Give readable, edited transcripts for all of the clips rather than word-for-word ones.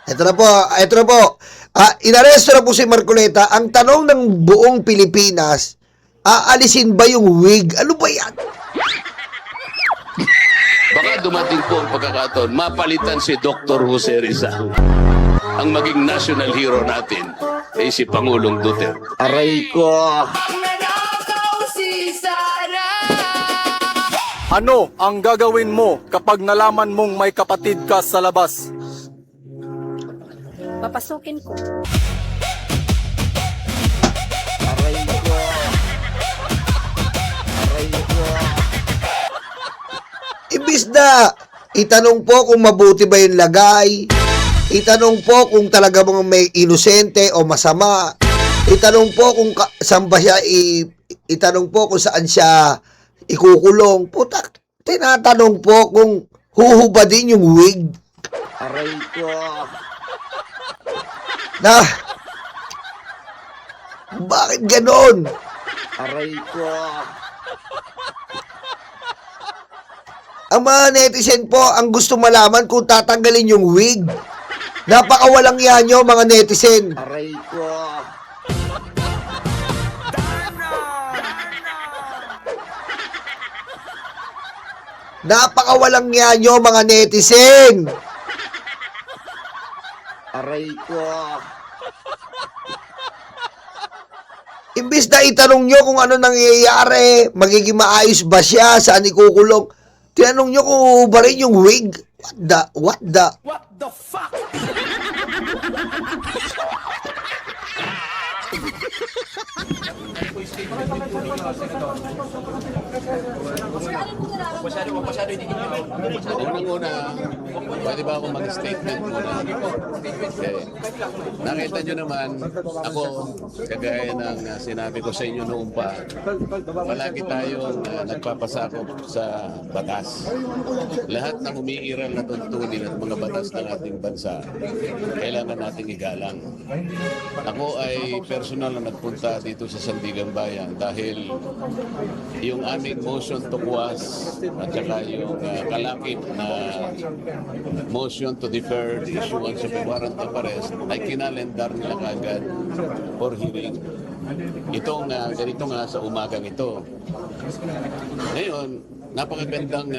Ito na po, ito na po. Inaresto na po si Marcoleta. Ang tanong ng buong Pilipinas, aalisin ba yung wig? Ano ba yan? Baka dumating po ang pagkakataon, mapalitan si Dr. Jose Rizal. Ang maging national hero natin ay si Pangulong Duterte. Aray ko. Ano ang gagawin mo kapag nalaman mong may kapatid ka sa labas? Papasukin ko. Aray ko. Aray ko. Ibis na itanong po kung mabuti ba yung lagay. Itanong po kung talaga bang may inosente o masama. Itanong po kung saan ba siya itanong po kung saan siya ikukulong. Putak, tinatanong po kung huhubadin yung wig. Aray ko. Na, bakit ganon? Aray ko. Ang mga netizen po ang gusto malaman kung tatanggalin yung wig. Napakawalang yan nyo, mga netizen. Aray ko. Napakawalang yan nyo, mga netizen. Aray ko. Imbis na itanong nyo kung ano nangyayari, magiging maayos ba siya, saan ikukulong, tinanong nyo kung ubarin yung wig. What the fuck? Unang-una, pwede ba ako mag-statement muna? Okay. Nakita nyo naman, ako, kagaya ng sinabi ko sa inyo noong pa, palagi tayong nagpapasakop sa batas. Lahat ng umiiral na tuntunin at mga batas ng ating bansa, kailangan nating igalang. Ako ay personal na nagpunta dito sa Sandigan Bayan dahil yung aming motion to quash at saka yung kalakip na motion to defer the issuance of a warrant of arrest ay kinalendar nila kagad for hearing. Itong ganito nga sa umagang ito. Ngayon, napakagandang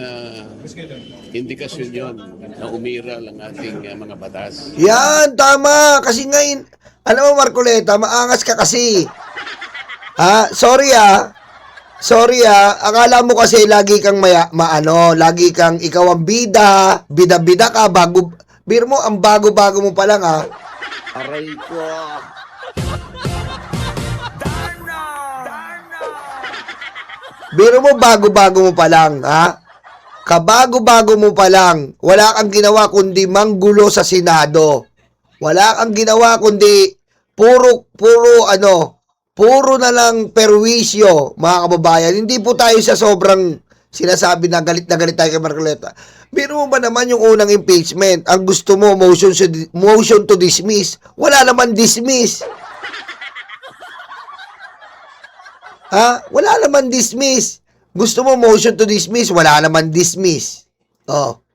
indikasyon yon na umiral ang ating mga batas. Yan, tama. Kasi ngayon, alam mo Marcoleta, maangas ka kasi. Sorry akala mo kasi lagi kang lagi kang ikaw ang bida ka, biro mo, ang bago-bago mo pa lang Aray ko. Biro mo, bago-bago mo pa lang, kabago-bago mo pa lang, wala kang ginawa kundi manggulo sa Senado. Wala kang ginawa kundi puro na lang perwisyo, mga kababayan. Hindi po tayo sa sobrang sinasabi na galit tayo kay Marcoleta. Biro mo ba naman yung unang impeachment? Ang gusto mo, motion to dismiss. Wala naman dismiss. Wala naman dismiss. Gusto mo motion to dismiss, wala naman dismiss. Oh.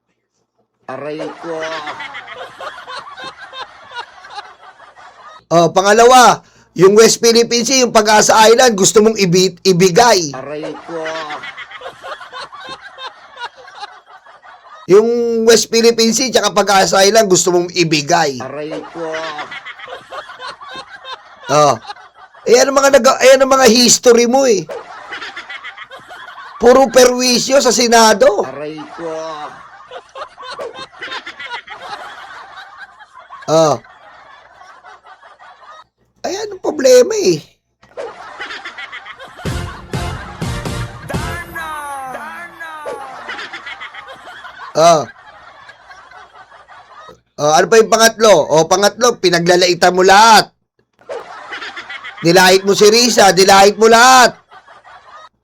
Aray ko. Oh, pangalawa, yung West Philippine Sea, yung Pag-asa Island, gusto mong ibigay. Aray ko. Yung West Philippine Sea, tsaka Pag-asa Island, gusto mong ibigay. Aray ko. Oh. Ayan ang mga history mo eh. Puro perwisyo sa Senado. Aray ko. Oh. Ayan ang problema eh. Ano pa yung pangatlo? Pangatlo, pinaglalaitan mo lahat. Nilait mo si Risa, nilait mo lahat.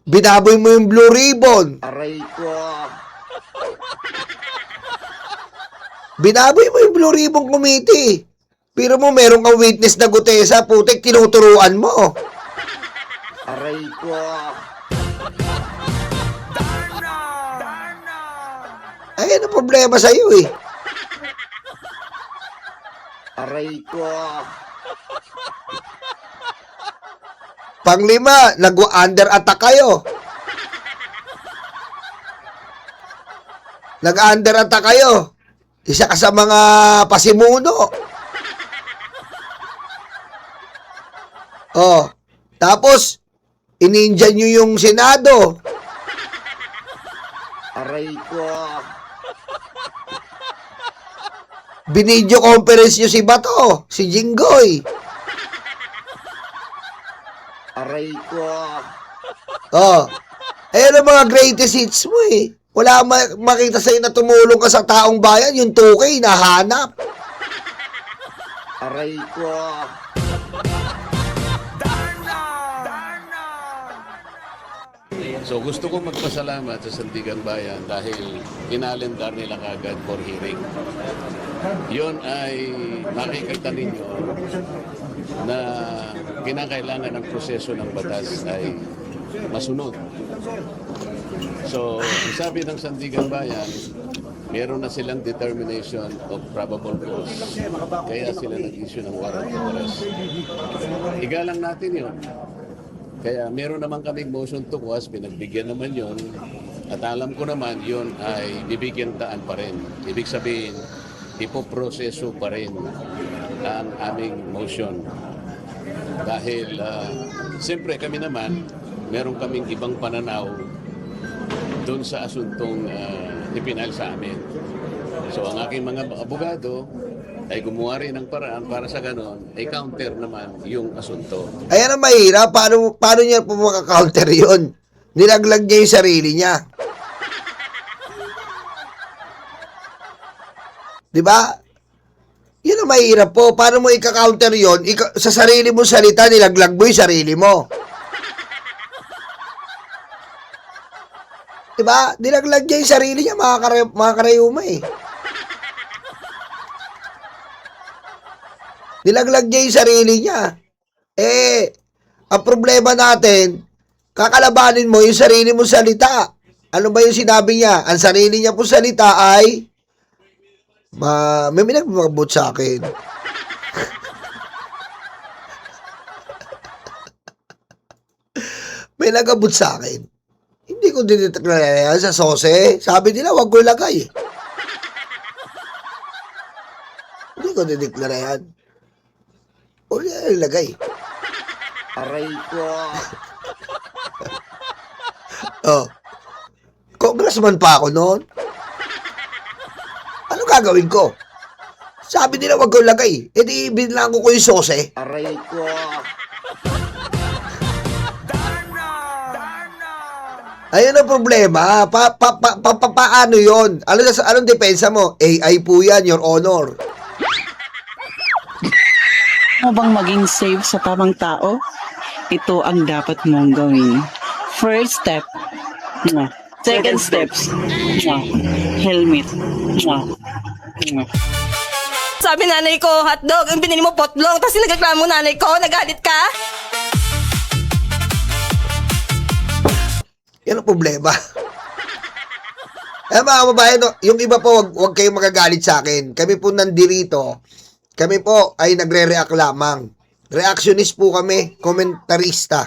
Binaboy mo yung Blue Ribbon. Aray ko. Binaboy mo yung Blue Ribbon Committee. Pero mo, meron kang witness na Gutesa, putik, tinuturuan mo. Aray ko. Ayan ang problema sa'yo eh. Aray ko. Panglima, nag-under attack kayo. Nag-under attack kayo. Isa ka sa mga pasimuno. Oh, tapos, ininjan nyo yung Senado. Aray ko. Binidyo conference nyo si Bato, si Jinggoy. Aray ko. Oh, ayan ang mga greatest hits mo eh. Wala makita sa'yo na tumulong ka sa taong bayan, yung 2K, nahanap. Aray ko. So gusto ko magpasalamat sa Sandigan Bayan dahil inalendar nila kagad for hearing. Yon ay makikita ninyo na kinakailangan ng proseso ng batas ay masunod. So, sabi ng Sandigan Bayan, meron na silang determination of probable cause. Kaya sila nag-issue ng warrant of arrest. Igalang natin yun. Kaya meron naman kaming motion to quash, pinagbigyan naman yon. At alam ko naman yon ay bibigyan daan pa rin. Ibig sabihin, ipoproseso pa rin ang aming motion. Dahil, siyempre kami naman, meron kaming ibang pananaw doon sa asuntong ipinal sa amin. So ang aking mga abogado ay gumawa rin ng paraan para sa ganon, ay counter naman yung asunto. Ayan ang mahirap. Paano niya po maka-counter yun? Nilaglag niya yung sarili niya. Diba? Yun ang mahirap po. Paano mo ika-counter yun? Sa sarili mo salita, nilaglag mo yung sarili mo. Diba? Nilaglag niya yung sarili niya, mga karayuma eh. Nilaglag niya yung sarili niya. Eh, ang problema natin, kakalabanin mo yung sarili mo salita. Ano ba yung sinabi niya? Ang sarili niya po salita ay, may minagmabot sa akin. May nagabot sa akin. Hindi ko diniteclare sa sose. Sabi nila, wag ko ilagay. Hindi ko diniteclare yan. O ilagay. Aray ko. Oh. Congressman pa ako noon. Ano gagawin ko? Sabi nila wag ko ilagay. E di binlang ko yung sose. Aray ko. Ayun ang problema. Paano yun? Anong depensa mo? AI po yan, Your Honor. Mo bang maging safe sa tamang tao? Ito ang dapat mong gawin. First step, second steps, helmet. Sabi nanay ko, hotdog, ang binili mo potlong, tapos nagreklamo nanay ko, nagalit ka? Yan ang problema. Eh mga kababayan, yung iba po, wag kayong magagalit sa akin. Kami po nandirito, kami po ay nagre-react lamang. Reactionist po kami, komentarista.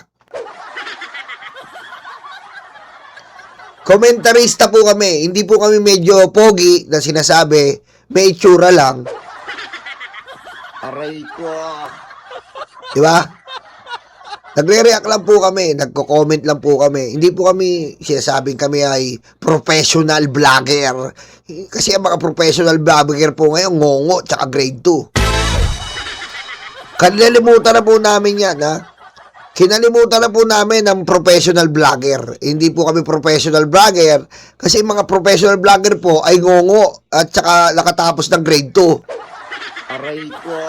Komentarista po kami, hindi po kami medyo pogi na sinasabi, may itsura lang. Aray ko. Diba? Nagre-react lang po kami, nagko-comment lang po kami. Hindi po kami sinasabing kami ay professional vlogger. Kasi ang mga professional vlogger po ngayon, ngongo, tsaka grade 2. Kinalimutan na po namin yan, ha? Kinalimutan na po namin ang professional vlogger. Hindi po kami professional vlogger kasi mga professional vlogger po ay ngongo at tsaka nakatapos ng grade 2. Aray ko.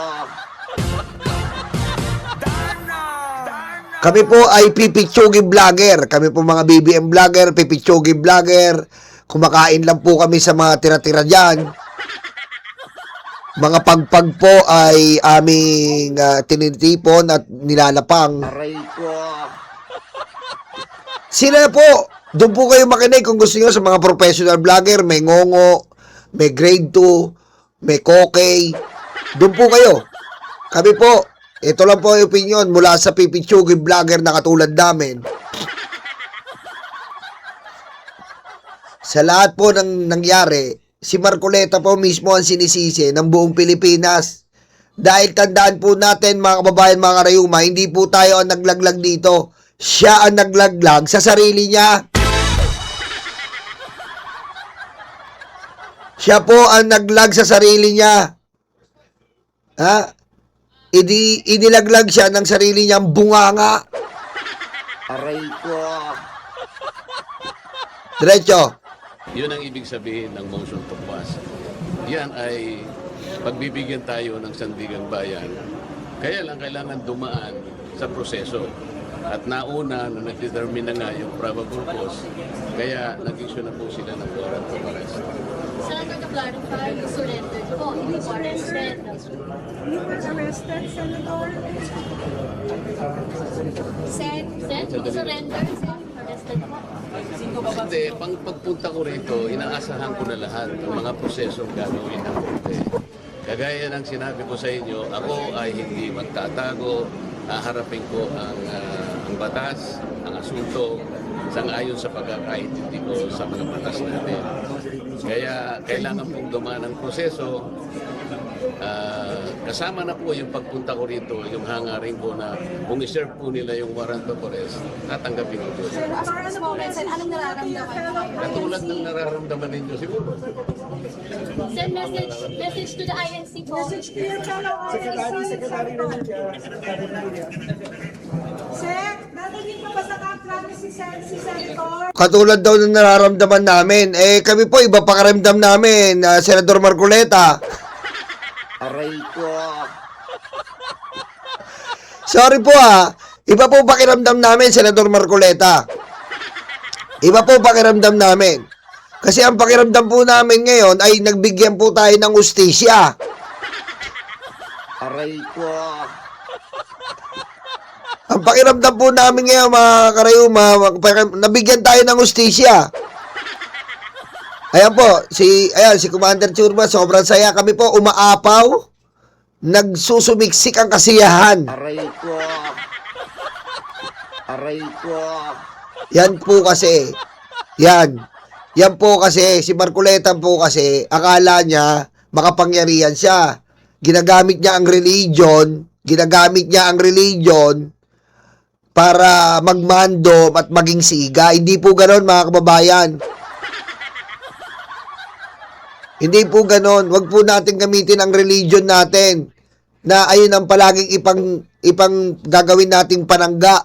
Kami po ay pipitsugi vlogger. Kami po mga BBM vlogger, pipitsugi vlogger. Kumakain lang po kami sa mga tira-tira dyan. Mga pagpag po ay aming tinitipon at nilalapang. Aray ko. Sila po, doon po kayo makinig kung gusto nyo sa mga professional vlogger. May ngongo, may grade 2, may kokey. Doon po kayo. Kami po, ito lang po ang opinion mula sa pipitsugin vlogger na katulad namin. Sa lahat po ng nangyari, si Marcoleta po mismo ang sinisisi ng buong Pilipinas. Dahil tandaan po natin mga kababayan, mga karayuma, hindi po tayo ang naglaglag dito. Siya ang naglaglag sa sarili niya. Siya po ang naglag sa sarili niya. Ha? Inilaglag siya ng sarili niyang bunganga. Aray ko. Diretso. Yun ang ibig sabihin ng motion to pass. Yan ay pagbibigyan tayo ng sandigang bayan. Kaya lang kailangan dumaan sa proseso. At nauna na nag-determine na nga yung probable cause, kaya nag-issue na po sila ng warrant of arrest. Senator, to clarify, you surrendered po, hindi po arrested. You were arrested, Senator? Sen, you surrendered, Sen, arrested po. Hindi, pagpunta ko rito, inaasahan ko na lahat ng mga prosesong gagawin ng korte. Kagaya ng sinabi ko sa inyo, ako ay hindi magtatago, haharapin ko ang batas, ang asunto, sang-ayon sa pagkakaintindi ko sa mga batas natin. Kaya kailangan pong dumaan ang proseso. Kasama na po yung pagpunta ko rito, yung hangarin ko na kung i-serve po nila yung warrant of arrest, tatanggapin ko po. As far as moments, and anong nararamdaman mo? Katulad ng nararamdaman ninyo siguro. Sen, message to the INC po. Message to your fellow officers, Senator. Sir, narinig mo ba sa kamplan si Senator? Katulad daw ng nararamdaman namin. Kami po, iba pakaramdam namin, Senador Marcoleta. Aray ko. Sorry po iba po pakiramdam namin, Senador Marcoleta. Iba po pakiramdam namin. Kasi ang pakiramdam po namin ngayon ay nagbigyan po tayo ng ustisya. Aray ko. Ang pakiramdam po namin ngayon, mga karayuma, nabigyan tayo ng ustisya. Ayan po, si Commander Churba, sobrang saya. Kami po umaapaw, nagsusumiksik ang kasiyahan. Aray ko. Aray ko. Yan po kasi, yan po kasi, si Marcoleta po kasi, akala niya, makapangyarihan siya. Ginagamit niya ang religion, para magmando at maging siga. Hindi po ganon, mga kababayan. Hindi po ganon. Huwag po natin gamitin ang religion natin na ayun ang palaging ipang gagawin nating panangga.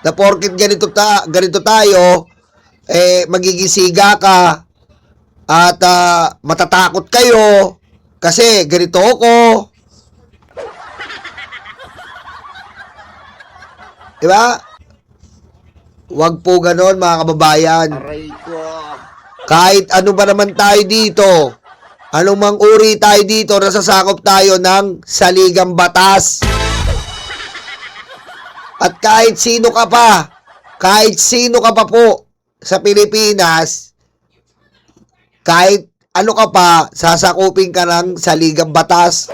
Na porket ganito tayo, magiging siga ka at matatakot kayo kasi ganito ako. Diba? Huwag po ganon, mga kababayan. Aray ko. Kahit ano ba naman tayo dito, anong mang uri tayo dito, nasasakop tayo ng saligang batas. At kahit sino ka pa po sa Pilipinas, kahit ano ka pa, sasakupin ka ng saligang batas.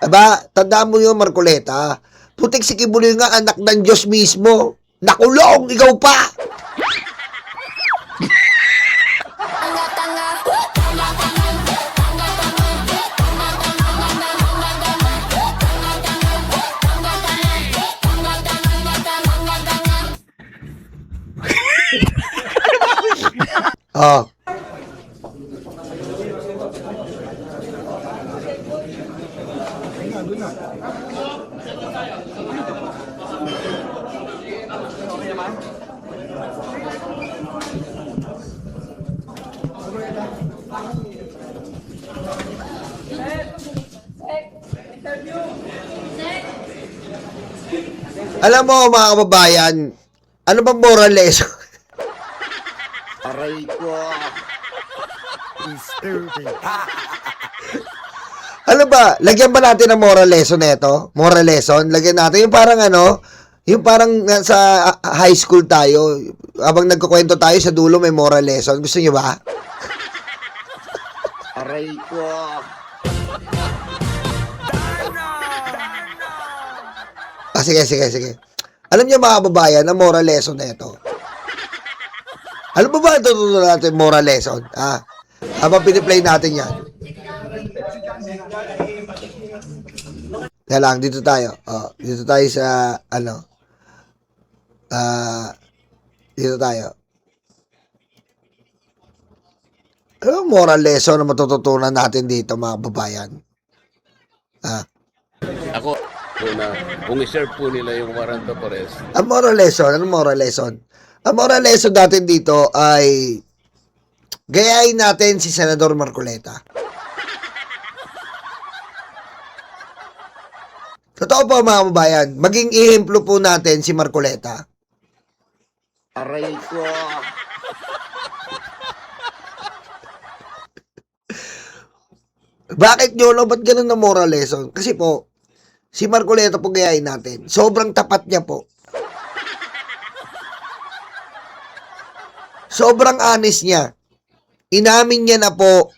Aba, tandaan mo yun, Marcoleta. Putik si Kibuloy nga, anak ng Diyos mismo. Nakulong, ikaw pa! Oh. Alam mo, mga kababayan, ano bang moral lesson? Aray ko. Ano ba? Lagyan ba natin ng moral lesson nito? Moral lesson? Lagyan natin yung parang yung parang nasa high school tayo. habang nagkukwento tayo sa dulo may moral lesson. Gusto niyo ba? Aray ko. Sige. Alam niyo mga kababayan, ang moral lesson na ito. Alam mo ba ito natin moral lesson? Habang piniplay natin yan. Kaya lang, dito tayo. Dito tayo sa, dito tayo. Ano ang moral lesson na matututunan natin dito, mga kababayan? Ako, na kung i-serve po nila yung warrant of arrest, Ang moral lesson, anong moral lesson? Ang moral lesson natin dito ay gayahin natin si Senador Marcoleta. Totoo po mga kababayan, maging ehemplo po natin si Marcoleta. Aray ko. Bakit Yolo? Ba't ganun na moral lesson? Kasi po, si Marcoleta po gayahin natin. Sobrang tapat niya po. Sobrang honest niya. Inamin niya na po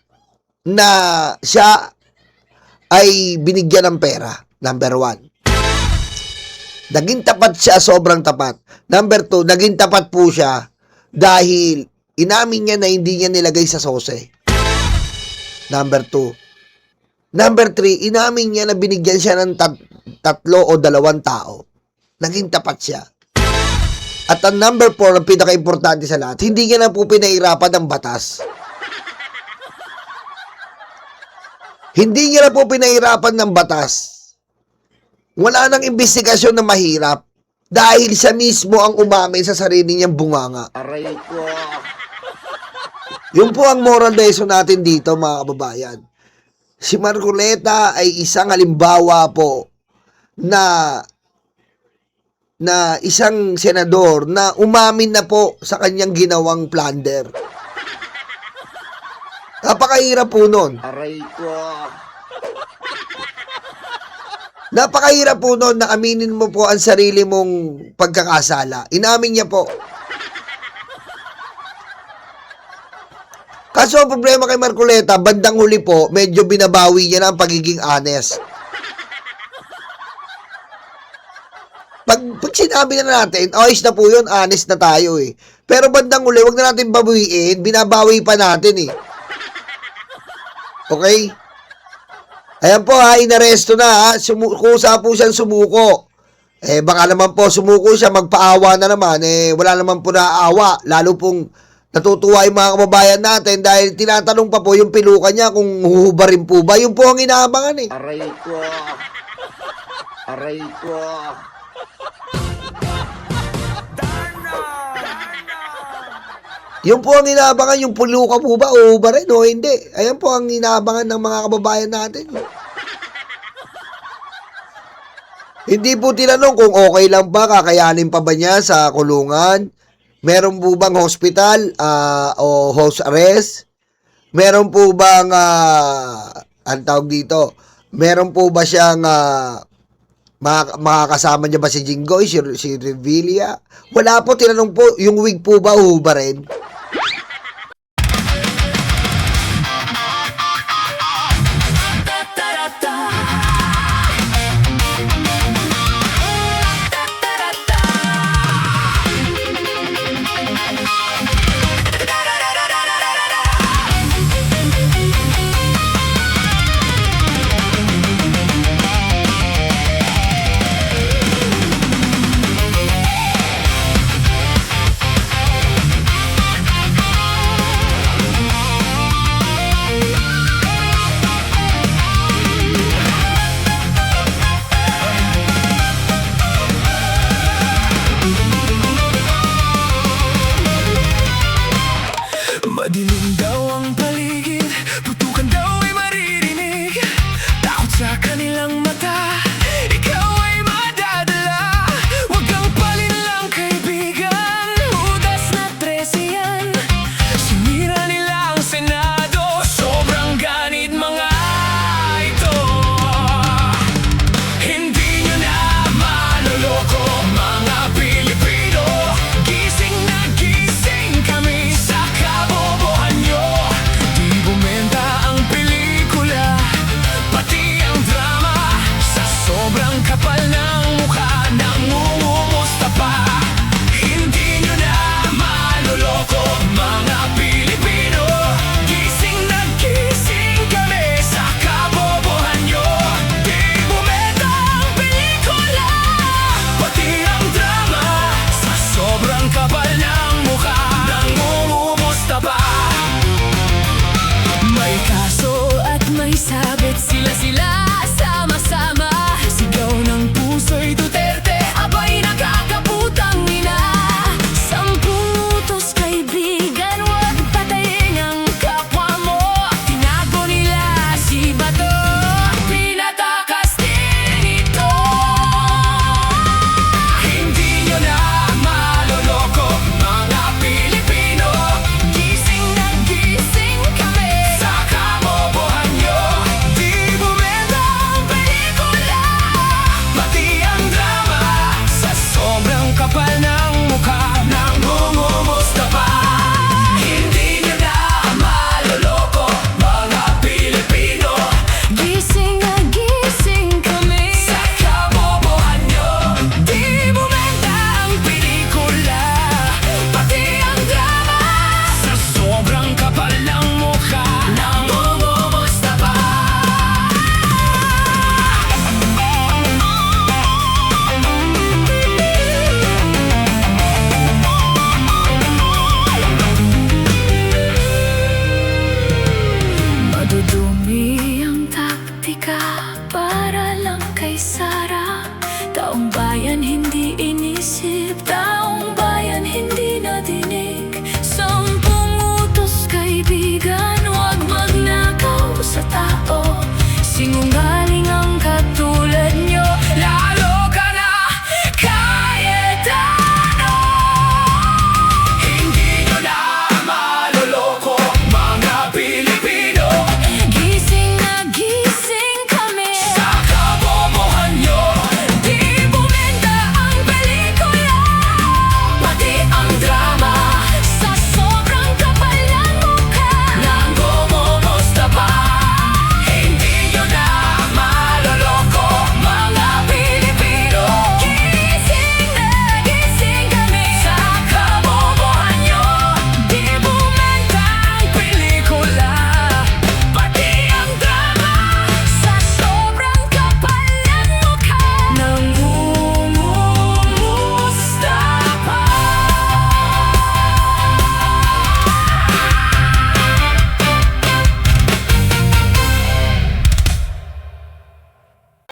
na siya ay binigyan ng pera. Number 1. Naging tapat siya, sobrang tapat. Number 2, naging tapat po siya dahil inamin niya na hindi niya nilagay sa sose. Number 2. Number 3, inamin niya na binigyan siya ng 3 o 2 tao. Naging tapat siya. At ang number 4, ang pinaka-importante sa lahat, hindi niya na po pinahirapan ng batas. Hindi niya na po pinahirapan ng batas. Wala nang investigasyon na mahirap dahil siya mismo ang umamin sa sarili niyang bunganga. Aray ko. Yun po ang moral lesson natin dito, mga kababayan. Si Marcoleta ay isang halimbawa po na isang senador na umamin na po sa kanyang ginawang plunder. Napakahirap po nun. Aray ko. Napakahirap po nun na aminin mo po ang sarili mong pagkakasala. Inamin niya po. Kaso ang problema kay Marcoleta, bandang huli po, medyo binabawi niya na ang pagiging honest. Pag sinabi na natin, ayos na po yun, honest na tayo eh. Pero bandang huli, wag na natin babuiin, binabawi pa natin eh. Okay? Ayan po ha, inaresto na ha, kusa po siyang sumuko. Baka naman po sumuko siya, magpaawa na naman, wala naman po naaawa, lalo pong natutuwa yung mga kababayan natin dahil tinatanong pa po yung piluka niya kung huhubarin po ba. Yung po ang inaabangan eh. Aray ko. Aray ko. Yung po ang inaabangan, yung piluka po ba, huhubarin o hindi. Ayan po ang inaabangan ng mga kababayan natin. Hindi po tinanong kung okay lang ba, kakayanin pa ba niya sa kulungan. Meron po bang hospital o house arrest? Meron po bang, ang tawag dito, meron po ba siyang makakasama niya ba si Jinggoy, si Revilla? Wala po, tinanong po, yung wig po ba huhubarin? Madilim daw ang paligid, putukan daw ay maririnig. Takot sa kanilang mata, ikaw ay madadala. Huwag kang palinlang kaibigan, udas na 13 yan. Sinira nila ang Senado, sobrang ganit mga ito. Hindi nyo na maloloko mga Pilipino, gising na gising. may sabit sila sama-sama. Sigaw ng puso'y Duterte, abay nakakaputang ina. 10 utos kaibigan, huwag patayin ang kapwa mo. Tinago nila si Bato, pinatakas din ito. Hindi nyo na maloloko, mga Pilipino. Gising na gising kami sa kabobohan nyo. Di bumenta ang pelikula, pati ang drama. Sa sobrang kapal ng mukha ng gumumusta pa. Hindi nyo na maloloko, mga Pilipino. Gising na gising kami sa kabobohan nyo. Di bumenta ang pelikula, pati ang drama. Sa sobrang kapal ng mukha ng gumumusta pa. Madudumi ang taktika para lang kay Sara. Taong bayan hindi inisip, taong bayan hindi nadinig. 10 utos kaibigan, huwag magnakaw sa tao. Singungaling